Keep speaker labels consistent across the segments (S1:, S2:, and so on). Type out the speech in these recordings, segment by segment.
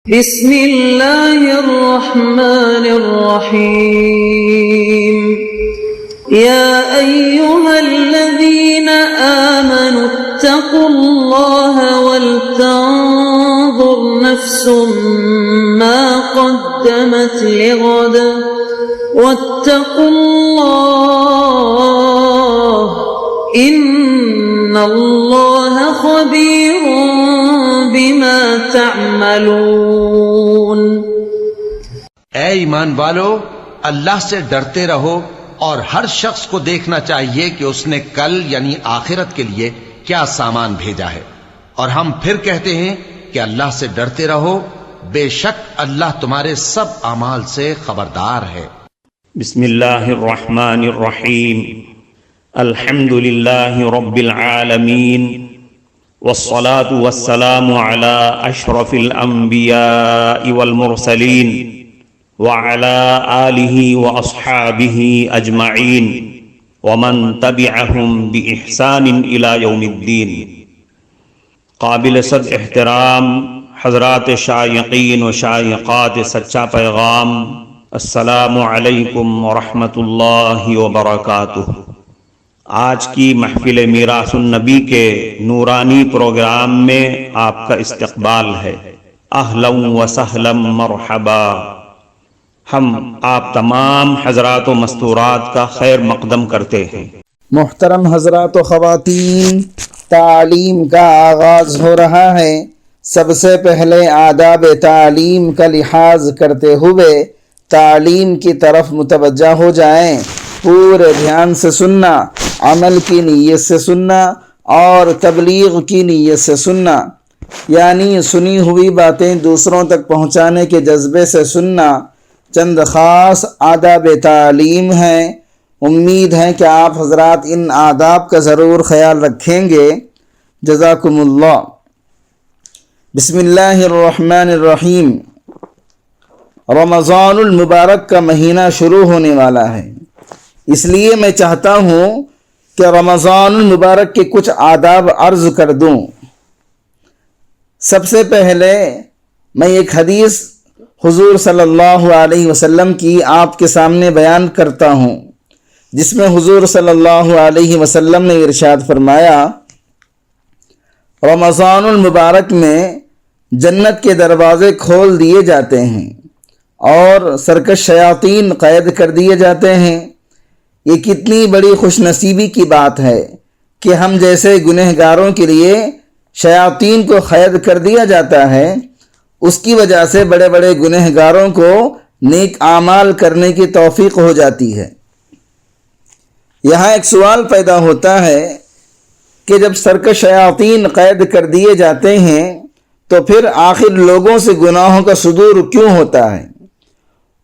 S1: بسم اللہ الرحمن الرحیم یا ایہا الذین آمنوا اتقوا اللہ ولتنظر نفس ما قدمت لغد واتقوا اللہ ان اللہ خبیر بما تعملون۔
S2: اے ایمان والو، اللہ سے ڈرتے رہو اور ہر شخص کو دیکھنا چاہیے کہ اس نے کل یعنی آخرت کے لیے کیا سامان بھیجا ہے، اور ہم پھر کہتے ہیں کہ اللہ سے ڈرتے رہو، بے شک اللہ تمہارے سب اعمال سے خبردار ہے۔
S3: بسم اللہ الرحمن الرحیم، الحمد للہ رب العالمین، والصلاة والسلام على اشرف الانبیاء والمرسلین وعلى آلہ واصحابہ اجمعین ومن تبعہم بإحسان الى یوم الدین۔ قابل صد احترام حضرات شائقین و شائقات سچا پیغام، السلام علیکم ورحمۃ اللہ وبرکاتہ۔ آج کی محفل میراث النبی کے نورانی پروگرام میں آپ کا استقبال ہے۔ اہلا و سہلا مرحبا۔ ہم آپ تمام حضرات و مستورات کا خیر مقدم کرتے ہیں۔
S4: محترم حضرات و خواتین، تعلیم کا آغاز ہو رہا ہے۔ سب سے پہلے آداب تعلیم کا لحاظ کرتے ہوئے تعلیم کی طرف متوجہ ہو جائیں۔ پورے دھیان سے سننا، عمل کی نیت سے سننا اور تبلیغ کی نیت سے سننا، یعنی سنی ہوئی باتیں دوسروں تک پہنچانے کے جذبے سے سننا۔ چند خاص آداب تعلیم ہیں، امید ہے کہ آپ حضرات ان آداب کا ضرور خیال رکھیں گے۔ جزاکم اللہ۔ بسم اللہ الرحمن الرحیم۔ رمضان المبارک کا مہینہ شروع ہونے والا ہے، اس لیے میں چاہتا ہوں کہ رمضان المبارک کے کچھ آداب عرض کر دوں۔ سب سے پہلے میں ایک حدیث حضور صلی اللہ علیہ وسلم کی آپ کے سامنے بیان کرتا ہوں، جس میں حضور صلی اللہ علیہ وسلم نے ارشاد فرمایا، رمضان المبارک میں جنت کے دروازے کھول دیے جاتے ہیں اور سرکش شیاطین قید کر دیے جاتے ہیں۔ یہ کتنی بڑی خوش نصیبی کی بات ہے کہ ہم جیسے گنہگاروں کے لیے شیاطین کو قید کر دیا جاتا ہے۔ اس کی وجہ سے بڑے بڑے گنہگاروں کو نیک اعمال کرنے کی توفیق ہو جاتی ہے۔ یہاں ایک سوال پیدا ہوتا ہے کہ جب سرکش شیاطین قید کر دیے جاتے ہیں تو پھر آخر لوگوں سے گناہوں کا صدور کیوں ہوتا ہے؟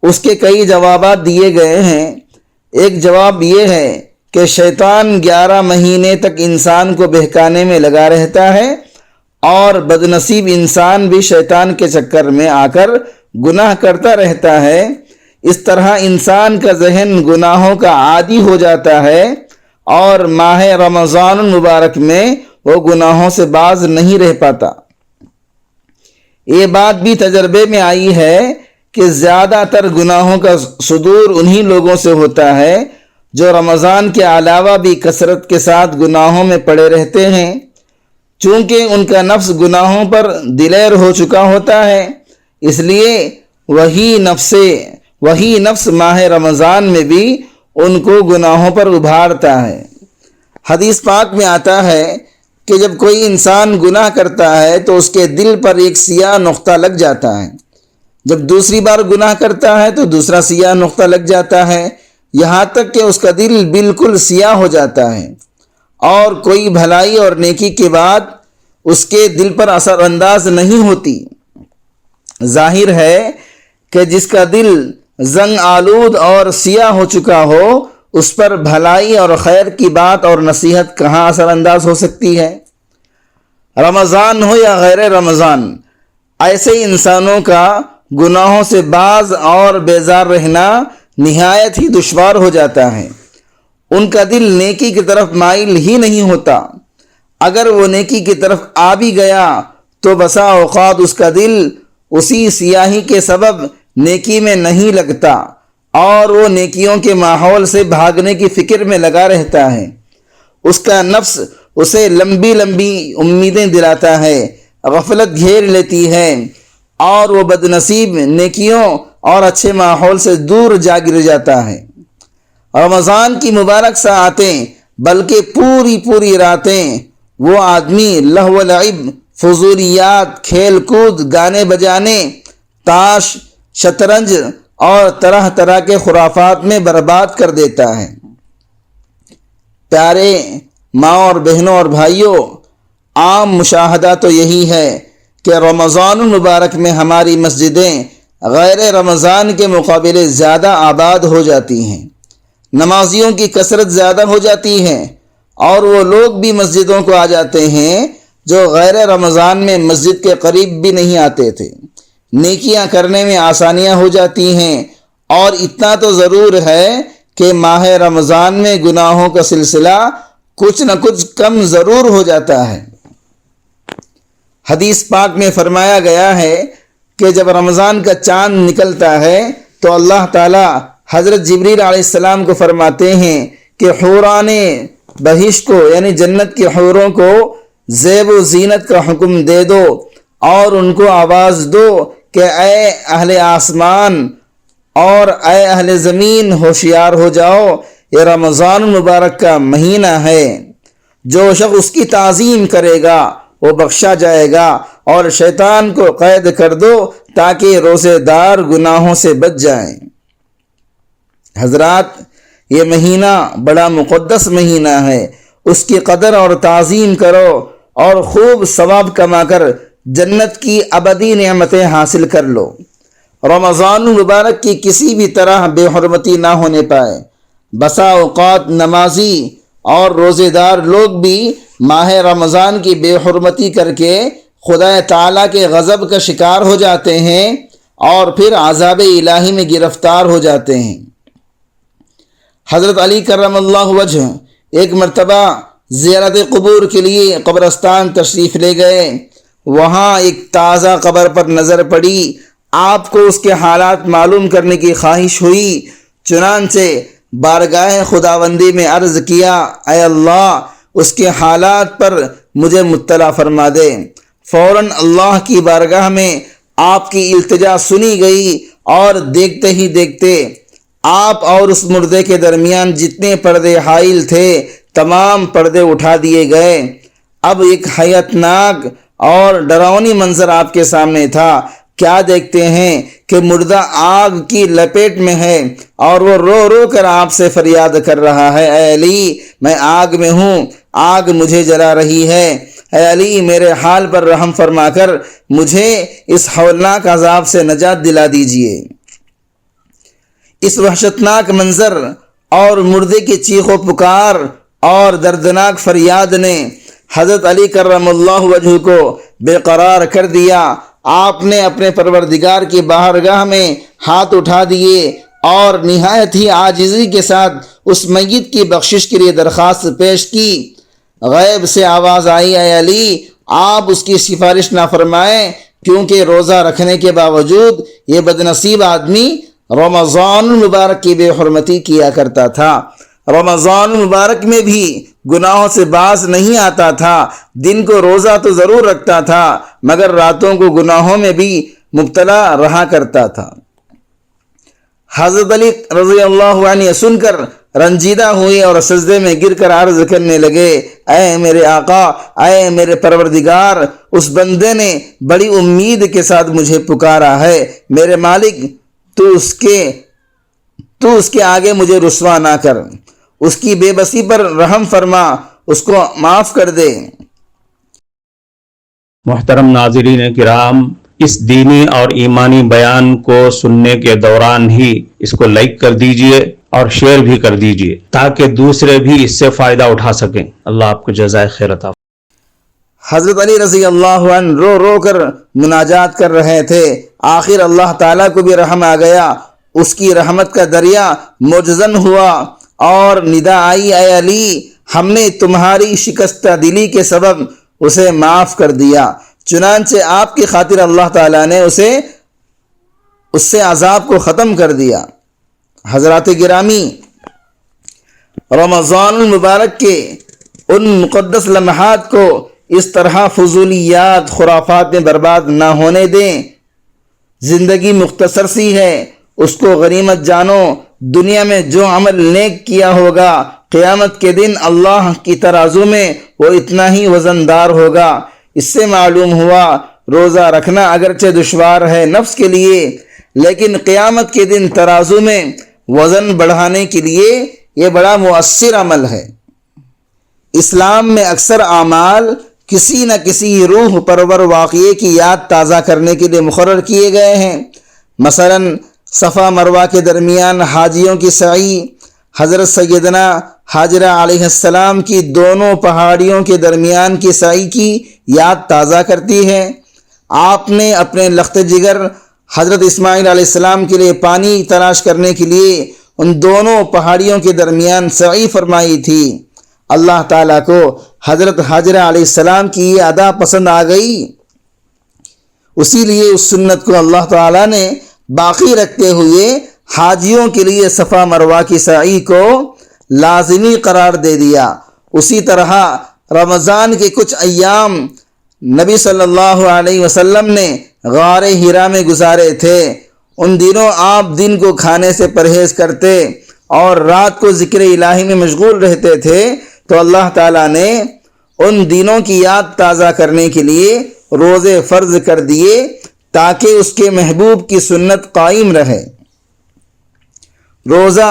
S4: اس کے کئی جوابات دیے گئے ہیں۔ ایک جواب یہ ہے کہ شیطان 11 مہینے تک انسان کو بہکانے میں لگا رہتا ہے اور بدنصیب انسان بھی شیطان کے چکر میں آ کر گناہ کرتا رہتا ہے۔ اس طرح انسان کا ذہن گناہوں کا عادی ہو جاتا ہے اور ماہ رمضان المبارک میں وہ گناہوں سے باز نہیں رہ پاتا۔ یہ بات بھی تجربے میں آئی ہے کہ زیادہ تر گناہوں کا صدور انہی لوگوں سے ہوتا ہے جو رمضان کے علاوہ بھی کثرت کے ساتھ گناہوں میں پڑے رہتے ہیں۔ چونکہ ان کا نفس گناہوں پر دلیر ہو چکا ہوتا ہے، اس لیے وہی نفس ماہ رمضان میں بھی ان کو گناہوں پر ابھارتا ہے۔ حدیث پاک میں آتا ہے کہ جب کوئی انسان گناہ کرتا ہے تو اس کے دل پر ایک سیاہ نقطہ لگ جاتا ہے، جب دوسری بار گناہ کرتا ہے تو دوسرا سیاہ نقطہ لگ جاتا ہے، یہاں تک کہ اس کا دل بالکل سیاہ ہو جاتا ہے اور کوئی بھلائی اور نیکی کے بعد اس کے دل پر اثر انداز نہیں ہوتی۔ ظاہر ہے کہ جس کا دل زنگ آلود اور سیاہ ہو چکا ہو، اس پر بھلائی اور خیر کی بات اور نصیحت کہاں اثر انداز ہو سکتی ہے؟ رمضان ہو یا غیر رمضان، ایسے انسانوں کا گناہوں سے باز اور بیزار رہنا نہایت ہی دشوار ہو جاتا ہے۔ ان کا دل نیکی کی طرف مائل ہی نہیں ہوتا۔ اگر وہ نیکی کی طرف آ بھی گیا تو بسا اوقات اس کا دل اسی سیاہی کے سبب نیکی میں نہیں لگتا اور وہ نیکیوں کے ماحول سے بھاگنے کی فکر میں لگا رہتا ہے۔ اس کا نفس اسے لمبی لمبی امیدیں دلاتا ہے، غفلت گھیر لیتی ہے اور وہ بد نصیب نیکیوں اور اچھے ماحول سے دور جا گر جاتا ہے۔ رمضان کی مبارک ساعتیں بلکہ پوری راتیں وہ آدمی لہو و لعب، فضولیات، کھیل کود، گانے بجانے، تاش، شطرنج اور طرح طرح کے خرافات میں برباد کر دیتا ہے۔ پیارے ماں اور بہنوں اور بھائیوں، عام مشاہدہ تو یہی ہے کہ رمضان المبارک میں ہماری مسجدیں غیر رمضان کے مقابلے زیادہ آباد ہو جاتی ہیں، نمازیوں کی کثرت زیادہ ہو جاتی ہے، اور وہ لوگ بھی مسجدوں کو آ جاتے ہیں جو غیر رمضان میں مسجد کے قریب بھی نہیں آتے تھے۔ نیکیاں کرنے میں آسانیاں ہو جاتی ہیں، اور اتنا تو ضرور ہے کہ ماہ رمضان میں گناہوں کا سلسلہ کچھ نہ کچھ کم ضرور ہو جاتا ہے۔ حدیث پاک میں فرمایا گیا ہے کہ جب رمضان کا چاند نکلتا ہے تو اللہ تعالی حضرت جبریل علیہ السلام کو فرماتے ہیں کہ حوران بہشت کو یعنی جنت کی حوروں کو زیب و زینت کا حکم دے دو اور ان کو آواز دو کہ اے اہل آسمان اور اے اہل زمین ہوشیار ہو جاؤ، یہ رمضان مبارک کا مہینہ ہے، جو شخص اس کی تعظیم کرے گا وہ بخشا جائے گا، اور شیطان کو قید کر دو تاکہ روزے دار گناہوں سے بچ جائیں۔ حضرات، یہ مہینہ بڑا مقدس مہینہ ہے، اس کی قدر اور تعظیم کرو اور خوب ثواب کما کر جنت کی ابدی نعمتیں حاصل کر لو۔ رمضان المبارک کی کسی بھی طرح بے حرمتی نہ ہونے پائے۔ بسا اوقات نمازی اور روزے دار لوگ بھی ماہ رمضان کی بے حرمتی کر کے خدا تعالیٰ کے غضب کا شکار ہو جاتے ہیں اور پھر عذاب الہی میں گرفتار ہو جاتے ہیں۔ حضرت علی کرم اللہ وجہ ایک مرتبہ زیارت قبور کے لیے قبرستان تشریف لے گئے۔ وہاں ایک تازہ قبر پر نظر پڑی، آپ کو اس کے حالات معلوم کرنے کی خواہش ہوئی، چنانچہ بارگاہ خداوندی میں عرض کیا، اے اللہ اس کے حالات پر مجھے مطلع فرما دے۔ فوراً اللہ کی بارگاہ میں آپ کی التجا سنی گئی اور دیکھتے ہی دیکھتے آپ اور اس مردے کے درمیان جتنے پردے حائل تھے تمام پردے اٹھا دیے گئے۔ اب ایک حیرت ناک اور ڈراؤنی منظر آپ کے سامنے تھا۔ کیا دیکھتے ہیں کہ مردہ آگ کی لپیٹ میں ہے اور وہ رو رو کر آپ سے فریاد کر رہا ہے، اے علی میں آگ میں ہوں، آگ مجھے جلا رہی ہے، اے علی میرے حال پر رحم فرما کر مجھے اس ہولناک عذاب سے نجات دلا دیجیے۔ اس وحشتناک منظر اور مردے کی چیخ و پکار اور دردناک فریاد نے حضرت علی کرم اللہ وجہ کو بے قرار کر دیا۔ آپ نے اپنے پروردگار کی بارگاہ میں ہاتھ اٹھا دیے اور نہایت ہی عاجزی کے ساتھ اس میت کی بخشش کے لیے درخواست پیش کی۔ غیب سے آواز آئی، اے علی آپ اس کی سفارش نہ فرمائیں، کیونکہ روزہ رکھنے کے باوجود یہ بدنصیب آدمی رمضان المبارک کی بے حرمتی کیا کرتا تھا۔ رمضان المبارک میں بھی گناہوں سے باز نہیں آتا تھا، دن کو روزہ تو ضرور رکھتا تھا مگر راتوں کو گناہوں میں بھی مبتلا رہا کرتا تھا۔ حضرت علی رضی اللہ عنہ سن کر رنجیدہ ہوئے اور سجدے میں گر کر عرض کرنے لگے، اے میرے آقا، اے میرے پروردگار، اس بندے نے بڑی امید کے ساتھ مجھے پکارا ہے، میرے مالک تو اس کے آگے مجھے رسوا نہ کر، اس کی بے بسی پر رحم فرما، اس کو معاف کر دے۔
S3: محترم ناظرین کرام، اس دینی اور ایمانی بیان کو سننے کے دوران ہی اس کو لائک کر دیجئے اور شیئر بھی کر دیجئے تاکہ دوسرے بھی اس سے فائدہ اٹھا سکیں۔ اللہ آپ کو جزائے خیر عطا۔
S4: حضرت علی رضی اللہ عنہ رو رو کر مناجات کر رہے تھے، آخر اللہ تعالیٰ کو بھی رحم آ گیا، اس کی رحمت کا دریا موجزن ہوا اور ندا آئی، اے علی ہم نے تمہاری شکستہ دلی کے سبب اسے معاف کر دیا، چنانچہ آپ کی خاطر اللہ تعالیٰ نے اس سے عذاب کو ختم کر دیا۔ حضرات گرامی، رمضان المبارک کے ان مقدس لمحات کو اس طرح فضولیات خرافات میں برباد نہ ہونے دیں۔ زندگی مختصر سی ہے، اس کو غنیمت جانو۔ دنیا میں جو عمل نیک کیا ہوگا قیامت کے دن اللہ کی ترازو میں وہ اتنا ہی وزندار ہوگا۔ اس سے معلوم ہوا روزہ رکھنا اگرچہ دشوار ہے نفس کے لیے، لیکن قیامت کے دن ترازو میں وزن بڑھانے کے لیے یہ بڑا مؤثر عمل ہے۔ اسلام میں اکثر اعمال کسی نہ کسی روح پرور واقعے کی یاد تازہ کرنے کے لیے مقرر کیے گئے ہیں۔ مثلا صفا مروہ کے درمیان حاجیوں کی سعی حضرت سیدنا حاجرہ علیہ السلام کی دونوں پہاڑیوں کے درمیان کی سعی کی یاد تازہ کرتی ہے۔ آپ نے اپنے لخت جگر حضرت اسماعیل علیہ السلام کے لیے پانی تلاش کرنے کے لیے ان دونوں پہاڑیوں کے درمیان سعی فرمائی تھی۔ اللہ تعالیٰ کو حضرت حاجرہ علیہ السلام کی یہ ادا پسند آ گئی، اسی لیے اس سنت کو اللہ تعالیٰ نے باقی رکھتے ہوئے حاجیوں کے لیے صفا مروہ کی سعی کو لازمی قرار دے دیا۔ اسی طرح رمضان کے کچھ ایام نبی صلی اللہ علیہ وسلم نے غار ہرا میں گزارے تھے۔ ان دنوں آپ دن کو کھانے سے پرہیز کرتے اور رات کو ذکر الہی میں مشغول رہتے تھے، تو اللہ تعالیٰ نے ان دنوں کی یاد تازہ کرنے کے لیے روزے فرض کر دیے تاکہ اس کے محبوب کی سنت قائم رہے۔ روزہ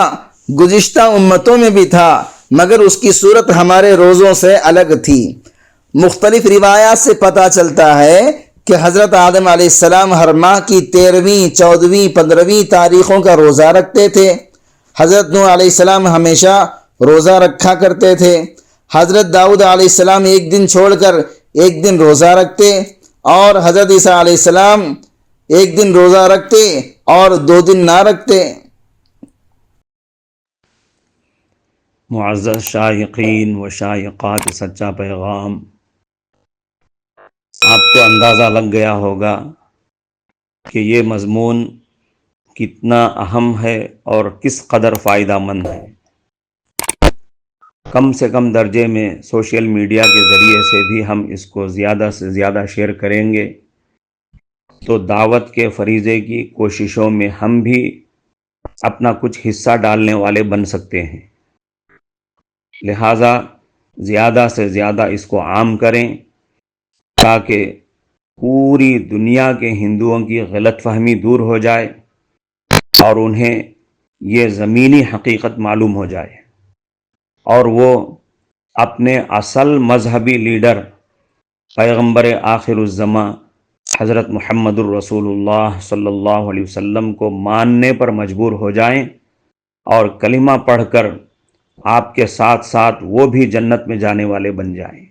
S4: گزشتہ امتوں میں بھی تھا، مگر اس کی صورت ہمارے روزوں سے الگ تھی۔ مختلف روایات سے پتہ چلتا ہے کہ حضرت آدم علیہ السلام ہر ماہ کی 13ویں، 14ویں، 15ویں تاریخوں کا روزہ رکھتے تھے۔ حضرت نوح علیہ السلام ہمیشہ روزہ رکھا کرتے تھے۔ حضرت داؤد علیہ السلام ایک دن چھوڑ کر ایک دن روزہ رکھتے، اور حضرت عیسیٰ علیہ السلام ایک دن روزہ رکھتے اور 2 دن نہ رکھتے۔
S3: معزز شائقین و شائقات سچا پیغام، آپ کو اندازہ لگ گیا ہوگا کہ یہ مضمون کتنا اہم ہے اور کس قدر فائدہ مند ہے۔ کم سے کم درجے میں سوشل میڈیا کے ذریعے سے بھی ہم اس کو زیادہ سے زیادہ شیئر کریں گے تو دعوت کے فریضے کی کوششوں میں ہم بھی اپنا کچھ حصہ ڈالنے والے بن سکتے ہیں۔ لہٰذا زیادہ سے زیادہ اس کو عام کریں تاکہ پوری دنیا کے ہندوؤں کی غلط فہمی دور ہو جائے اور انہیں یہ زمینی حقیقت معلوم ہو جائے، اور وہ اپنے اصل مذہبی لیڈر پیغمبر آخر الزماں حضرت محمد الرسول اللہ صلی اللہ علیہ وسلم کو ماننے پر مجبور ہو جائیں اور کلمہ پڑھ کر آپ کے ساتھ ساتھ وہ بھی جنت میں جانے والے بن جائیں۔